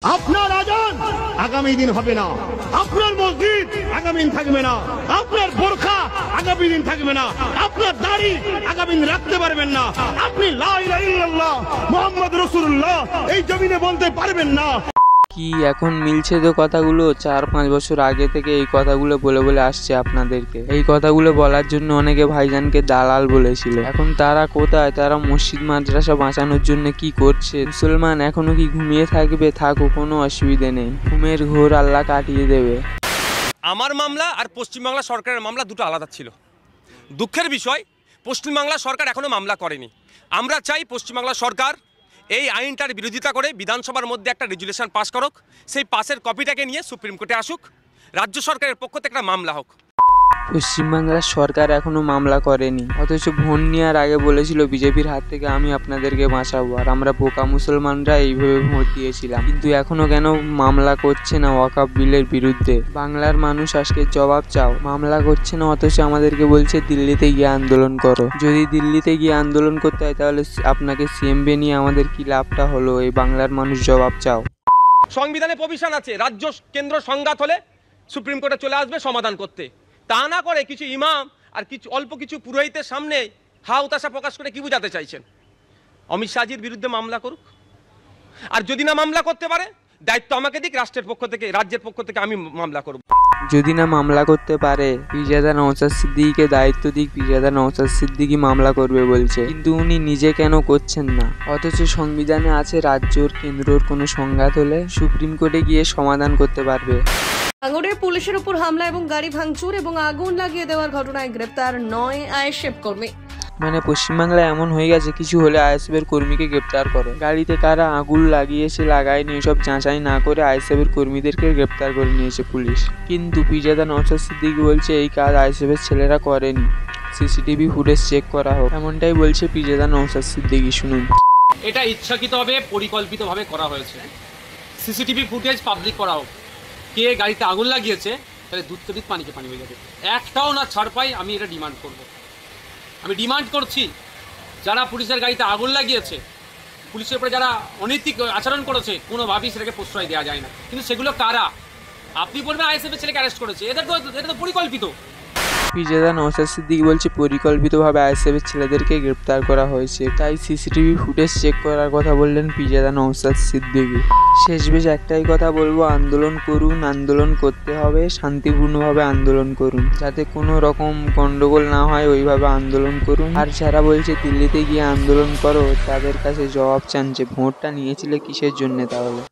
আপনার আজান আগামী দিন হবে না, আপনার মসজিদ আগামী দিন থাকবে না, আপনার বোরখা আগামী দিন থাকবে না, আপনার দাড়ি আগামী দিন রাখতে পারবেন না, আপনি লা ইলাহা ইল্লাল্লাহ মুহাম্মদ রাসূলুল্লাহ এই জমিনে বলতে পারবেন না। কি এখন মিলছে তো কথাগুলো? 4-5 বছর আগে থেকে এই কথাগুলো বলে বলে আসছে আপনাদেরকে। এই কথাগুলো বলার জন্য অনেকে ভাইজানকে দালাল বলেছিল। এখন তারা কোথায়? তারা মসজিদ মাদ্রাসা বাঁচানোর জন্য কি করছে? মুসলমান এখনো কি ঘুমিয়ে থাকবে? থাকুক, কোনো অসুবিধে নেই, ঘুমের ঘোর আল্লাহ কাটিয়ে দেবে। আমার মামলা আর পশ্চিমবাংলা সরকারের মামলা দুটো আলাদা ছিল। দুঃখের বিষয়, পশ্চিমবাংলা সরকার এখনো মামলা করেনি। আমরা চাই পশ্চিমবাংলা সরকার এই আইনটার বিরোধিতা করে বিধানসভার মধ্যে একটা রেজুলেশন পাস করুক, সেই পাসের কপিটাকে নিয়ে সুপ্রিম কোর্টে আসুক, রাজ্য সরকারের পক্ষ থেকে একটা মামলা হোক। পশ্চিমবাংলার সরকার এখনো মামলা করেনি, অথচ ভোট নেওয়ার আগে বলেছিল বিজেপির হাত থেকে আমি আপনাদেরকে বাঁচাবো, আর আমরা বোকা মুসলমানরা এইভাবে ভোট দিয়েছিলাম। কিন্তু এখনো কেন মামলা করছে না ওয়াকফ বিলের বিরুদ্ধে? বাংলার মানুষ আজকে জবাব চাও। মামলা করছে না, অথচ আমাদেরকে বলছে দিল্লিতে গিয়ে আন্দোলন করো। যদি দিল্লিতে গিয়ে আন্দোলন করতে হয় তাহলে আপনাকে সিএম বানিয়ে আমাদের কি লাভটা হলো? এই বাংলার মানুষ জবাব চাও। সংবিধানে প্রভিশন আছে, রাজ্য কেন্দ্র সংঘাত হলে সুপ্রিম কোর্টে চলে আসবে সমাধান করতে। তা না করে কিছু ইমাম আর অল্প কিছু পুরোহিতের সামনে হতাশা প্রকাশ করে কি বোঝাতে চাইছেন? অমিত শাহজির বিরুদ্ধে মামলা করুক, আর যদি না মামলা করতে পারে দায়িত্ব আমাকে দিক, রাষ্ট্রের পক্ষ থেকে, রাজ্যের পক্ষ থেকে আমি মামলা করব। যদি না মামলা করতে পারে পিরজাদা নওশাদ সিদ্দিকীকে দায়িত্ব দিক, পিরজাদা নওশাদ সিদ্দিকী মামলা করবে বলছে, কিন্তু উনি নিজে কেন করছেন না? অথচ সংবিধানে আছে রাজ্যর কেন্দ্রর কোনো সংঘাত হলে সুপ্রিম কোর্টে গিয়ে সমাধান করতে পারবে। ভাঙড়ে পুলিশের উপর হামলা এবং গাড়ি ভাঙচুর এবং আগুন লাগিয়ে দেওয়ার ঘটনায় গ্রেপ্তার 9 আইএসএফ কর্মী। মানে পশ্চিমবাংলায় এমন হয়ে গেছে, কিছু হলে আইএসএফের কর্মীকে গ্রেপ্তার করে। গাড়িতে কারা আগুন লাগিয়েছে লাগায়নি এসব যাচাই না করে আইএসএফের কর্মীদেরকে গ্রেপ্তার করে নিয়েছে পুলিশ। কিন্তু পিরজাদা নওশাদ সিদ্দিকী বলছে এই কাজ আইএসএফের ছেলেরা করেনি, সিসিটিভি ফুটেজ চেক করা হোক, এমনটাই বলছে পিরজাদা নওশাদ সিদ্দিকী। শুনুন। এটা ইচ্ছাকৃতভাবে পরিকল্পিতভাবে করা হয়েছে। সিসিটিভি ফুটেজ পাবলিক করা হোক। কে গাড়িতে আগুন লাগিয়েছে তাহলে দুধ তো দুধ পানিকে পানি হয়ে যাবে। একটাও না ছাড় পাই, আমি এটা ডিমান্ড করব। আমি ডিমান্ড করছি যারা পুলিশের গাড়িতে আগুন লাগিয়েছে, পুলিশের উপরে যারা অনৈতিক আচরণ করেছে, কোনোভাবেই সেটাকে প্রশ্রয় দেওয়া যায় না। কিন্তু সেগুলো কারা? আপনি বলবেন আইএসএফের ছেলেকে অ্যারেস্ট করেছে, এটা তো পরিকল্পিত। পিরজাদা নওশাদ সিদ্দিকী বলছে পরিকল্পিতভাবে আইএসএফের ছেলেদেরকে গ্রেপ্তার করা হয়েছে, তাই সিসিটিভি ফুটেজ চেক করার কথা বললেন পিরজাদা নওশাদ সিদ্দিকী। শেষমেশ একটাই কথা বলবো, আন্দোলন করুন, আন্দোলন করতে হবে, শান্তিপূর্ণভাবে আন্দোলন করুন, যাতে কোনো রকম গন্ডগোল না হয়, ওইভাবে আন্দোলন করুন। আর যারা বলছে দিল্লিতে গিয়ে আন্দোলন করো, তাদের কাছে জবাব চান যে ভোটটা নিয়েছিলে কিসের জন্য তাহলে?